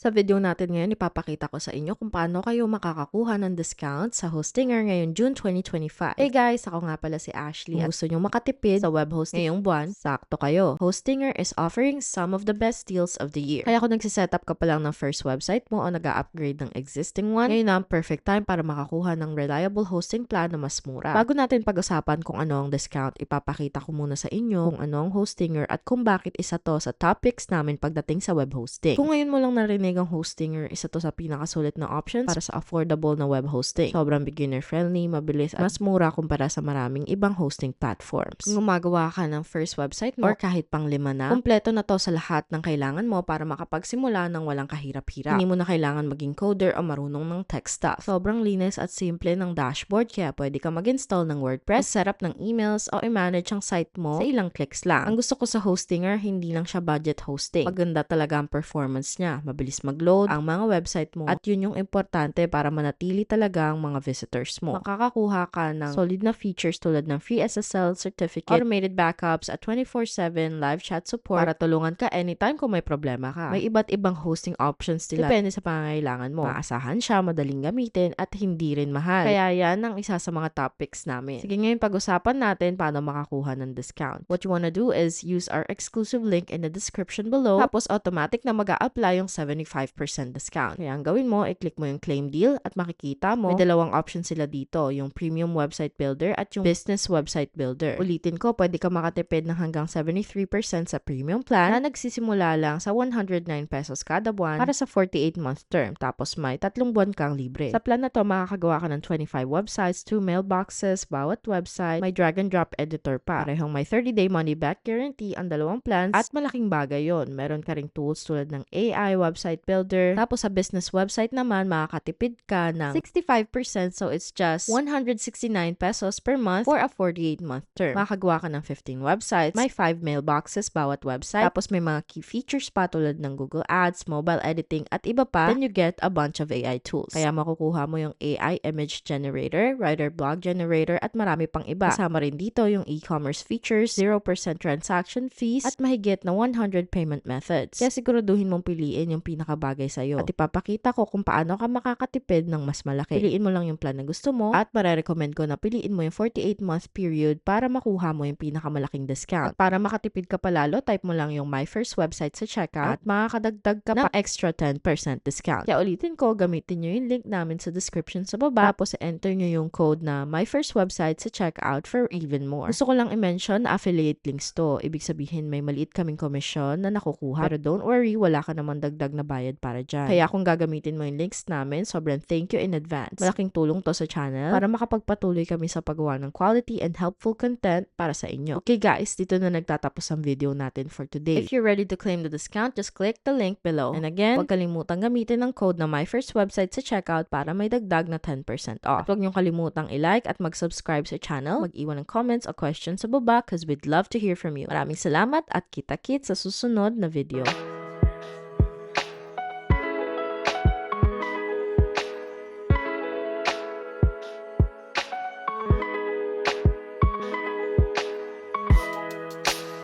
Sa video natin ngayon, ipapakita ko sa inyo kung paano kayo makakakuha ng discount sa Hostinger ngayong June 2025. Hey guys, ako nga pala si Ashley at gusto nyo makatipid sa web hosting ngayong buwan, sakto kayo. Hostinger is offering some of the best deals of the year. Kaya kung nagsisetup ka pa lang ng first website mo o nag-upgrade ng existing one, ngayon na ang perfect time para makakuha ng reliable hosting plan na mas mura. Bago natin pag-usapan kung ano ang discount, ipapakita ko muna sa inyo kung ano ang Hostinger at kung bakit isa to sa topics namin pagdating sa web hosting. Kung ngayon mo lang narinig ang Hostinger, isa to sa pinakasulit na options para sa affordable na web hosting. Sobrang beginner-friendly, mabilis at mas mura kumpara sa maraming ibang hosting platforms. Kung gumagawa ka ng first website mo or kahit pang 5 na, kumpleto na to sa lahat ng kailangan mo para makapagsimula ng walang kahirap-hirap. Hindi mo na kailangan maging coder o marunong ng tech stuff. Sobrang linis at simple ng dashboard kaya pwede ka mag-install ng WordPress, setup ng emails o i-manage ang site mo sa ilang clicks lang. Ang gusto ko sa Hostinger, hindi lang siya budget hosting. Maganda talaga ang performance niya. Mabilis mag-load ang mga website mo at yun yung importante para manatili talaga ang mga visitors mo. Makakakuha ka ng solid na features tulad ng free SSL certificate, automated backups at 24/7 live chat support para tulungan ka anytime kung may problema ka. May iba't ibang hosting options sila depende sa pangangailangan mo. Maasahan siya, madaling gamitin at hindi rin mahal. Kaya yan ang isa sa mga topics namin. Sige, ngayon pag-usapan natin paano makakuha ng discount. What you wanna do is use our exclusive link in the description below tapos automatic na mag-a-apply yung 75% discount. Kaya ang gawin mo, i-click mo yung claim deal at makikita mo may dalawang option sila dito, yung premium website builder at yung business website builder. Ulitin ko, pwede ka makatipid ng hanggang 73% sa premium plan na nagsisimula lang sa 109 pesos kada buwan para sa 48-month term. Tapos may 3 buwan kang libre. Sa plan na to, makakagawa ka ng 25 websites, 2 mailboxes, bawat website, may drag and drop editor pa. Parehong may 30-day money-back guarantee ang dalawang plans at malaking bagay yon. Meron ka ring tools tulad ng AI, website builder. Tapos sa business website naman, makakatipid ka ng 65%, so it's just 169 pesos per month for a 48-month term. Makakagawa ka ng 15 websites, may 5 mailboxes bawat website, tapos may mga key features pa tulad ng Google Ads, mobile editing at iba pa. Then you get a bunch of AI tools. Kaya makukuha mo yung AI image generator, writer blog generator at marami pang iba. Kasama rin dito yung e-commerce features, 0% transaction fees at mahigit na 100 payment methods. Kaya siguraduhin mong piliin yung pinakabagay sa'yo. At ipapakita ko kung paano ka makakatipid ng mas malaki. Piliin mo lang yung plan na gusto mo at marerecommend ko na piliin mo yung 48-month period para makuha mo yung pinakamalaking discount. At para makatipid ka palalo, type mo lang yung My First Website sa checkout at makakadagdag ka ng extra 10% discount. Kaya ulitin ko, gamitin nyo yung link namin sa description sa baba tapos enter nyo yung code na My First Website sa checkout for even more. Gusto ko lang i-mention na affiliate links to. Ibig sabihin may maliit kaming komisyon na nakukuha. Pero don't worry, wala ka naman dagdag na bayad para dyan. Kaya kung gagamitin mo yung links namin, sobrang thank you in advance. Malaking tulong to sa channel para makapagpatuloy kami sa paggawa ng quality and helpful content para sa inyo. Okay guys, dito na nagtatapos ang video natin for today. If you're ready to claim the discount, just click the link below. And again, huwag kalimutang gamitin ang code na My First Website sa checkout para may dagdag na 10% off. At huwag niyong kalimutang i-like at mag-subscribe sa channel, mag-iwan ng comments o questions sa baba because we'd love to hear from you. Maraming salamat at kita-kits sa susunod na video.